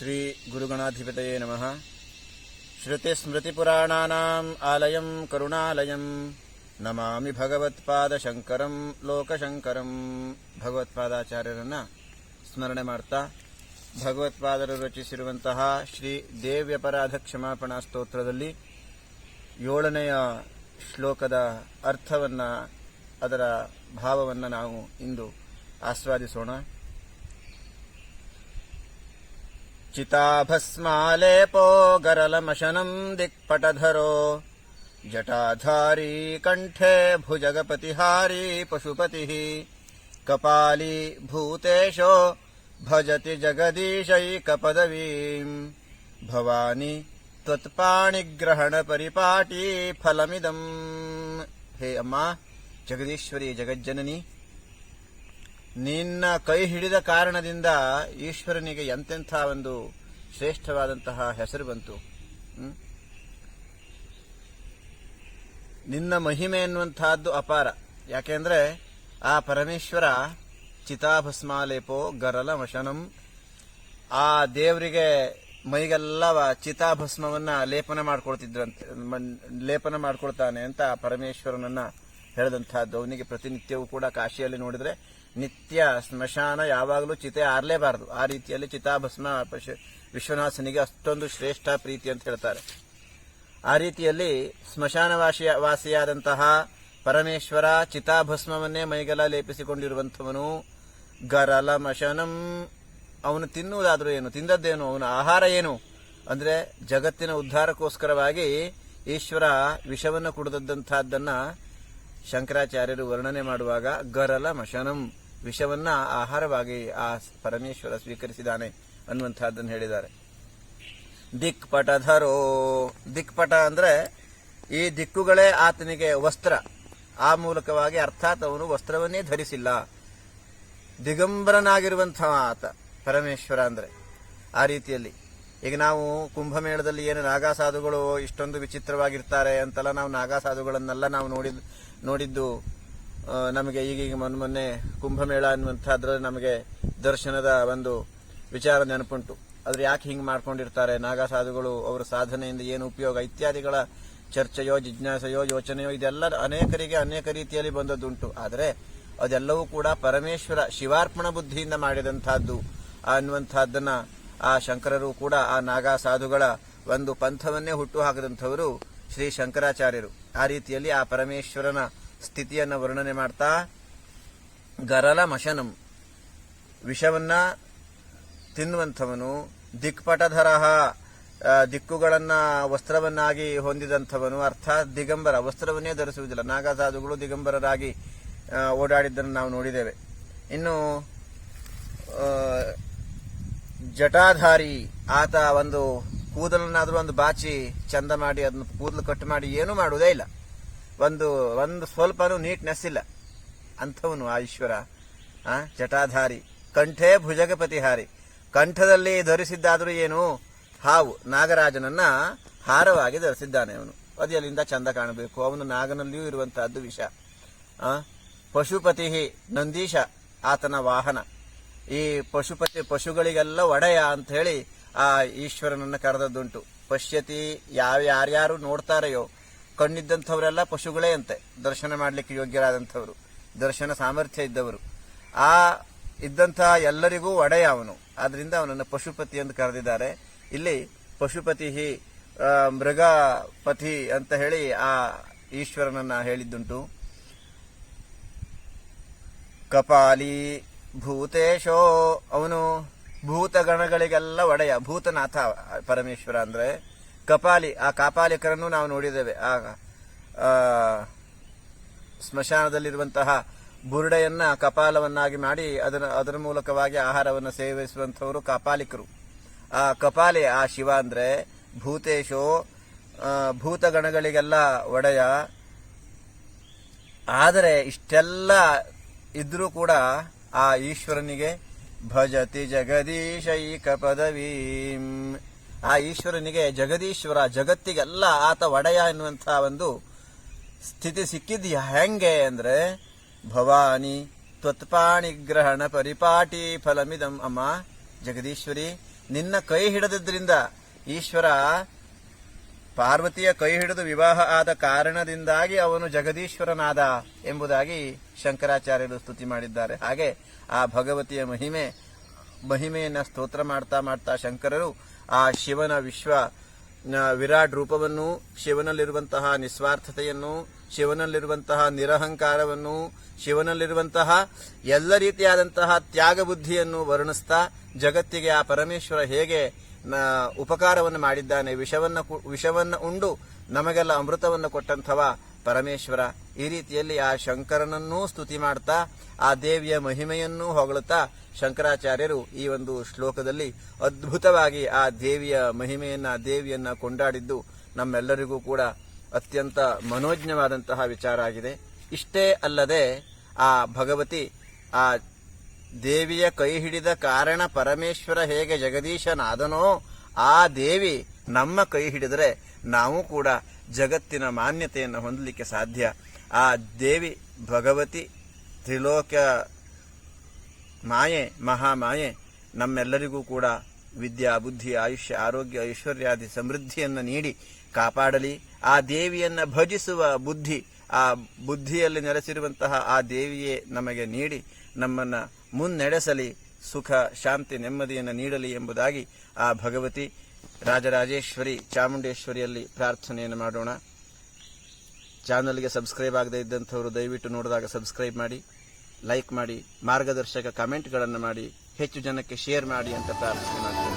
ಶ್ರೀ ಗುರುಗಣಾಧಿಪತಯೇ ನಮಃ. ಶ್ರುತಿಸ್ಮೃತಿಪುರಾಣಾನಾಂ ಆಲಯಂ ಕರುಣಾಲಯಂ ನಮಾಮಿ ಭಗವತ್ಪಾದಶಂಕರಂ ಲೋಕಶಂಕರಂ. ಭಗವತ್ಪಾದಾಚಾರ್ಯರನ್ನ ಸ್ಮರಣೆ ಮಾಡ್ತಾ ಭಗವತ್ಪಾದರು ರಚಿಸಿರುವಂತಹ ಶ್ರೀ ದೇವ್ಯಪರಾಧ ಕ್ಷಮಾಪಣಾ ಸ್ತೋತ್ರದಲ್ಲಿ 7ನೆಯ ಶ್ಲೋಕದ ಅರ್ಥವನ್ನ, ಅದರ ಭಾವವನ್ನು ನಾವು ಇಂದು ಆಸ್ವಾದಿಸೋಣ. ಚಿತಾಭಸ್ಮಾಲೇಪೋ ಗರಲಮಶನಂ ದಿಕ್ಪಟಧರೋ ಜಟಾಧಾರೀ ಕಂಠೆ ಭುಜಗಪತಿಹಾರಿ ಪಶುಪತಿಃ ಕಪಾಲಿ ಭೂತೇಶೋ ಭಜತಿ ಜಗದೀಶೈಕಪದವೀಂ ಭವಾನಿ ತ್ವತ್ಪಾಣಿಗ್ರಹಣ ಪರಿಪಾಟಿ ಫಲಮಿದಂ. ಹೇ ಅಮ್ಮ ಜಗದೀಶ್ವರಿ, ಜಗಜ್ಜನನಿ, ನಿನ್ನ ಕೈ ಹಿಡಿದ ಕಾರಣದಿಂದ ಈಶ್ವರನಿಗೆ ಎಂತೆಂಥ ಒಂದು ಶ್ರೇಷ್ಠವಾದಂತಹ ಹೆಸರು ಬಂತು. ನಿನ್ನ ಮಹಿಮೆ ಎನ್ನುವಂತಹದ್ದು ಅಪಾರ. ಯಾಕೆಂದ್ರೆ ಆ ಪರಮೇಶ್ವರ ಚಿತಾಭಸ್ಮಾಲೇಪೋ ಗರಲ ಮಶನಂ, ಆ ದೇವರಿಗೆ ಮೈಗೆಲ್ಲ ಚಿತಾಭಸ್ಮವನ್ನ ಲೇಪನ ಮಾಡ್ಕೊಳ್ತಾನೆ ಅಂತ ಪರಮೇಶ್ವರನನ್ನ ಹೇಳಿದಂತಹದ್ದು. ಅವನಿಗೆ ಪ್ರತಿನಿತ್ಯವೂ ಕೂಡ ಕಾಶಿಯಲ್ಲಿ ನೋಡಿದ್ರೆ ನಿತ್ಯ ಸ್ಮಶಾನ, ಯಾವಾಗಲೂ ಚಿತೆ ಆರಲೇಬಾರದು. ಆ ರೀತಿಯಲ್ಲಿ ಚಿತಾಭಸ್ಮ ವಿಶ್ವನಾಥನಿಗೆ ಅಷ್ಟೊಂದು ಶ್ರೇಷ್ಠ ಪ್ರೀತಿ ಅಂತ ಹೇಳ್ತಾರೆ. ಆ ರೀತಿಯಲ್ಲಿ ಸ್ಮಶಾನ ವಾಸಿಯಾದಂತಹ ಪರಮೇಶ್ವರ ಚಿತಾಭಸ್ಮವನ್ನೇ ಮೈಗೆಲ್ಲ ಲೇಪಿಸಿಕೊಂಡಿರುವಂಥವನು. ಗರಲ ಮಶನಂ, ಅವನು ತಿನ್ನುವುದಾದ್ರೂ ಏನು, ತಿಂದದ್ದೇನು, ಅವನ ಆಹಾರ ಏನು ಅಂದ್ರೆ ಜಗತ್ತಿನ ಉದ್ಧಾರಕ್ಕೋಸ್ಕರವಾಗಿ ಈಶ್ವರ ವಿಷವನ್ನು ಕುಡಿದದ್ದಂತಹದ್ದನ್ನ ಶಂಕರಾಚಾರ್ಯರು ವರ್ಣನೆ ಮಾಡುವಾಗ ಗರಲ ಮಶನಂ, ವಿಷವನ್ನ ಆಹಾರವಾಗಿ ಆ ಪರಮೇಶ್ವರ ಸ್ವೀಕರಿಸಿದಾನೆ ಅನ್ನುವಂತಹದ್ದನ್ನು ಹೇಳಿದ್ದಾರೆ. ದಿಕ್ಪಟಧರೋ, ದಿಕ್ಪಟ ಅಂದ್ರೆ ಈ ದಿಕ್ಕುಗಳೇ ಆತನಿಗೆ ವಸ್ತ್ರ. ಆ ಮೂಲಕವಾಗಿ ಅರ್ಥಾತ್ ಅವನು ವಸ್ತ್ರವನ್ನೇ ಧರಿಸಿಲ್ಲ, ದಿಗಂಬರನಾಗಿರುವಂತಹ ಆತ ಪರಮೇಶ್ವರ ಅಂದ್ರೆ. ಆ ರೀತಿಯಲ್ಲಿ ಈಗ ನಾವು ಕುಂಭಮೇಳದಲ್ಲಿ ಏನು ನಾಗಾ ಸಾಧುಗಳು ಇಷ್ಟೊಂದು ವಿಚಿತ್ರವಾಗಿರ್ತಾರೆ ಅಂತೆಲ್ಲ ನಾವು ನಾಗಾ ಸಾಧುಗಳನ್ನೆಲ್ಲ ನಾವು ನೋಡಿದ್ದು ನಮಗೆ ಈಗೀಗ ಮೊನ್ನೆ ಕುಂಭಮೇಳ ಅನ್ನುವಂಥದ್ರಲ್ಲಿ ನಮಗೆ ದರ್ಶನದ ಒಂದು ವಿಚಾರ ನೆನಪುಂಟು. ಆದ್ರೆ ಯಾಕೆ ಹಿಂಗೆ ಮಾಡ್ಕೊಂಡಿರ್ತಾರೆ ನಾಗಾ ಸಾಧುಗಳು, ಅವರ ಸಾಧನೆಯಿಂದ ಏನು ಉಪಯೋಗ ಇತ್ಯಾದಿಗಳ ಚರ್ಚೆಯೋ ಜಿಜ್ಞಾಸೆಯೋ ಯೋಚನೆಯೋ ಇದೆಲ್ಲ ಅನೇಕರಿಗೆ ಅನೇಕ ರೀತಿಯಲ್ಲಿ ಬಂದದ್ದುಂಟು. ಆದರೆ ಅದೆಲ್ಲವೂ ಕೂಡ ಪರಮೇಶ್ವರ ಶಿವಾರ್ಪಣ ಬುದ್ಧಿಯಿಂದ ಮಾಡಿದಂತಹದ್ದು ಅನ್ನುವಂತಹದ್ದನ್ನ ಆ ಶಂಕರರು ಕೂಡ, ಆ ನಾಗಾ ಸಾಧುಗಳ ಒಂದು ಪಂಥವನ್ನೇ ಹುಟ್ಟು ಹಾಕಿದಂಥವರು ಶ್ರೀ ಶಂಕರಾಚಾರ್ಯರು. ಆ ರೀತಿಯಲ್ಲಿ ಆ ಪರಮೇಶ್ವರನ ಸ್ಥಿತಿಯನ್ನು ವರ್ಣನೆ ಮಾಡ್ತಾ ಗರಲ ಮಶನಂ, ವಿಷವನ್ನ ತಿನ್ನುವಂಥವನು. ದಿಕ್ಪಟಧರಃ, ದಿಕ್ಕುಗಳನ್ನ ವಸ್ತ್ರವನ್ನಾಗಿ ಹೊಂದಿದಂಥವನು. ಅರ್ಥಾತ್ ದಿಗಂಬರ, ವಸ್ತ್ರವನ್ನೇ ಧರಿಸುವುದಿಲ್ಲ. ನಾಗಾ ಸಾಧುಗಳು ದಿಗಂಬರರಾಗಿ ಓಡಾಡಿದ್ದನ್ನು ನಾವು ನೋಡಿದ್ದೇವೆ. ಇನ್ನು ಜಟಾಧಾರಿ, ಆತ ಒಂದು ಕೂದಲನ್ನಾದ್ರೂ ಒಂದು ಬಾಚಿ ಚಂದ ಮಾಡಿ ಅದನ್ನು ಕೂದಲು ಕಟ್ ಮಾಡಿ ಏನೂ ಮಾಡುವುದೇ ಇಲ್ಲ, ಒಂದು ಸ್ವಲ್ಪನೂ ನೀಟ್ನೆಸ್ ಇಲ್ಲ ಅಂಥವನು ಆ ಈಶ್ವರ. ಜಟಾಧಾರಿ. ಕಂಠೇ ಭುಜಗಪತಿಹಾರಿ, ಕಂಠದಲ್ಲಿ ಧರಿಸಿದ್ದಾದ್ರೂ ಏನು, ಹಾವು ನಾಗರಾಜನನ್ನ ಹಾರವಾಗಿ ಧರಿಸಿದ್ದಾನೆ ಅವನು. ಅದು ಎಲ್ಲಿಂದ ಚಂದ ಕಾಣಬೇಕು, ಅವನು ನಾಗನಲ್ಲಿಯೂ ಇರುವಂತಹದ್ದು ವಿಷ. ಪಶುಪತಿ, ನಂದೀಶ ಆತನ ವಾಹನ. ಈ ಪಶುಗಳಿಗೆಲ್ಲ ಒಡೆಯ ಅಂತ ಹೇಳಿ ಆ ಈಶ್ವರನನ್ನ ಕರೆದದ್ದುಂಟು. ಪಶ್ಯತಿ, ಯಾರ್ಯಾರು ನೋಡ್ತಾರೆಯೋ, ಕಣ್ಣಿದ್ದಂಥವರೆಲ್ಲ ಪಶುಗಳೇ ಅಂತೆ, ದರ್ಶನ ಮಾಡಲಿಕ್ಕೆ ಯೋಗ್ಯರಾದಂಥವರು, ದರ್ಶನ ಸಾಮರ್ಥ್ಯ ಇದ್ದವರು. ಆ ಇದ್ದಂತಹ ಎಲ್ಲರಿಗೂ ಒಡೆಯ ಅವನು. ಆದ್ರಿಂದ ಅವನನ್ನು ಪಶುಪತಿ ಎಂದು ಕರೆದಿದ್ದಾರೆ. ಇಲ್ಲಿ ಪಶುಪತಿ, ಮೃಗಪತಿ ಅಂತ ಹೇಳಿ ಆ ಈಶ್ವರನನ್ನ ಹೇಳಿದ್ದುಂಟು. ಕಪಾಲಿ ಭೂತೇಶೋ, ಅವನು ಭೂತಗಣಗಳಿಗೆಲ್ಲ ಒಡೆಯ, ಭೂತನಾಥ ಪರಮೇಶ್ವರ ಅಂದ್ರೆ. ಕಪಾಲಿ, ಆ ಕಾಪಾಲಿಕರನ್ನು ನಾವು ನೋಡಿದ್ದೇವೆ. ಆ ಸ್ಮಶಾನದಲ್ಲಿರುವಂತಹ ಬುರುಡೆಯನ್ನ ಕಪಾಲವನ್ನಾಗಿ ಮಾಡಿ ಅದರ ಮೂಲಕವಾಗಿ ಆಹಾರವನ್ನು ಸೇವಿಸುವಂತಹವರು ಕಾಪಾಲಿಕರು. ಆ ಕಪಾಲಿ ಆ ಶಿವ ಅಂದ್ರೆ. ಭೂತೇಶೋ, ಭೂತಗಣಗಳಿಗೆಲ್ಲ ಒಡೆಯ. ಆದರೆ ಇಷ್ಟೆಲ್ಲ ಇದ್ರೂ ಕೂಡ ಆ ಈಶ್ವರನಿಗೆ ಭಜತಿ ಜಗದೀಶೈಕ ಪದವೀಂ, ಆ ಈಶ್ವರನಿಗೆ ಜಗದೀಶ್ವರ, ಜಗತ್ತಿಗೆಲ್ಲ ಆತ ಒಡೆಯ ಎನ್ನುವಂತಹ ಒಂದು ಸ್ಥಿತಿ ಸಿಕ್ಕಿದ್ಯ ಹೆಂಗೆ ಅಂದ್ರೆ ಭವಾನಿ ತ್ವತ್ಪಾಣಿಗ್ರಹಣ ಪರಿಪಾಟಿ ಫಲಮಿದಂ. ಅಮ್ಮ ಜಗದೀಶ್ವರಿ, ನಿನ್ನ ಕೈ ಹಿಡಿದಿದ್ರಿಂದ ಈಶ್ವರ ಪಾರ್ವತಿಯ ಕೈ ಹಿಡಿದು ವಿವಾಹ ಆದ ಕಾರಣದಿಂದಾಗಿ ಅವನು ಜಗದೀಶ್ವರನಾದ ಎಂಬುದಾಗಿ ಶಂಕರಾಚಾರ್ಯರು ಸ್ತುತಿ ಮಾಡಿದ್ದಾರೆ. ಹಾಗೆ ಆ ಭಗವತಿಯ ಮಹಿಮೆಯನ್ನ ಸ್ತೋತ್ರ ಮಾಡ್ತಾ ಮಾಡ್ತಾ ಶಂಕರರು ಆ ಶಿವನ ವಿರಾಟ್ ರೂಪವನ್ನು, ಶಿವನಲ್ಲಿರುವಂತಹ ನಿಸ್ವಾರ್ಥತೆಯನ್ನು, ಶಿವನಲ್ಲಿರುವಂತಹ ನಿರಹಂಕಾರವನ್ನು, ಶಿವನಲ್ಲಿರುವಂತಹ ಎಲ್ಲ ರೀತಿಯಾದಂತಹ ತ್ಯಾಗ ಬುದ್ಧಿಯನ್ನು ವರ್ಣಿಸ್ತಾ ಜಗತ್ತಿಗೆ ಆ ಪರಮೇಶ್ವರ ಹೇಗೆ ಉಪಕಾರವನ್ನು ಮಾಡಿದ್ದಾನೆ, ವಿಷವನ್ನ ಉಂಡು ನಮಗೆಲ್ಲ ಅಮೃತವನ್ನು ಕೊಟ್ಟಂಥವ ಪರಮೇಶ್ವರ. ಈ ರೀತಿಯಲ್ಲಿ ಆ ಶಂಕರನನ್ನೂ ಸ್ತುತಿ ಮಾಡ್ತಾ ಆ ದೇವಿಯ ಮಹಿಮೆಯನ್ನೂ ಹೊಗಳುತ್ತಾ ಶಂಕರಾಚಾರ್ಯರು ಈ ಒಂದು ಶ್ಲೋಕದಲ್ಲಿ ಅದ್ಭುತವಾಗಿ ಆ ದೇವಿಯ ಮಹಿಮೆಯನ್ನ, ದೇವಿಯನ್ನ ಕೊಂಡಾಡಿದ್ದು ನಮ್ಮೆಲ್ಲರಿಗೂ ಕೂಡ ಅತ್ಯಂತ ಮನೋಜ್ಞವಾದಂತಹ ವಿಚಾರ ಆಗಿದೆ. ಇಷ್ಟೇ ಅಲ್ಲದೆ ಆ ಭಗವತಿ ಆ ದೇವಿಯ ಕೈ ಹಿಡಿದ ಕಾರಣ ಪರಮೇಶ್ವರ ಹೇಗೆ ಜಗದೀಶನಾದನೋ ಆ ದೇವಿ ನಮ್ಮ ಕೈ ಹಿಡಿದರೆ ನಾವು ಕೂಡ ಜಗತ್ತಿನ ಮಾನ್ಯತೆಯನ್ನು ಹೊಂದಲಿಕ್ಕೆ ಸಾಧ್ಯ. ಆ ದೇವಿ ಭಗವತಿ ತ್ರಿಲೋಕ ಮಾಯೆ, ಮಹಾಮಾಯೆ ನಮ್ಮೆಲ್ಲರಿಗೂ ಕೂಡ ವಿದ್ಯಾ, ಬುದ್ಧಿ, ಆಯುಷ್ಯ, ಆರೋಗ್ಯ, ಐಶ್ವರ್ಯಾದಿ ಸಮೃದ್ಧಿಯನ್ನು ನೀಡಿ ಕಾಪಾಡಲಿ. ಆ ದೇವಿಯನ್ನ ಭಜಿಸುವ ಬುದ್ಧಿ, ಆ ಬುದ್ಧಿಯಲ್ಲಿ ನೆಲೆಸಿರುವಂತಹ ಆ ದೇವಿಯೇ ನಮಗೆ ನೀಡಿ ನಮ್ಮನ್ನ ಮುನ್ನಡೆಸಲಿ, ಸುಖ, ಶಾಂತಿ, ನೆಮ್ಮದಿಯನ್ನು ನೀಡಲಿ ಎಂಬುದಾಗಿ ಆ ಭಗವತಿ ರಾಜರಾಜೇಶ್ವರಿ ಚಾಮುಂಡೇಶ್ವರಿಯಲ್ಲಿ ಪ್ರಾರ್ಥನೆಯನ್ನು ಮಾಡೋಣ. ಚಾನಲ್ಗೆ ಸಬ್ಸ್ಕ್ರೈಬ್ ಆಗದೇ ಇದ್ದಂಥವರು ದಯವಿಟ್ಟು ನೋಡಿದಾಗ ಸಬ್ಸ್ಕ್ರೈಬ್ ಮಾಡಿ, ಲೈಕ್ ಮಾಡಿ, ಮಾರ್ಗದರ್ಶಕ ಕಮೆಂಟ್ಗಳನ್ನು ಮಾಡಿ, ಹೆಚ್ಚು ಜನಕ್ಕೆ ಶೇರ್ ಮಾಡಿ ಅಂತ ಪ್ರಾರ್ಥನೆ ಮಾಡ್ತೇವೆ.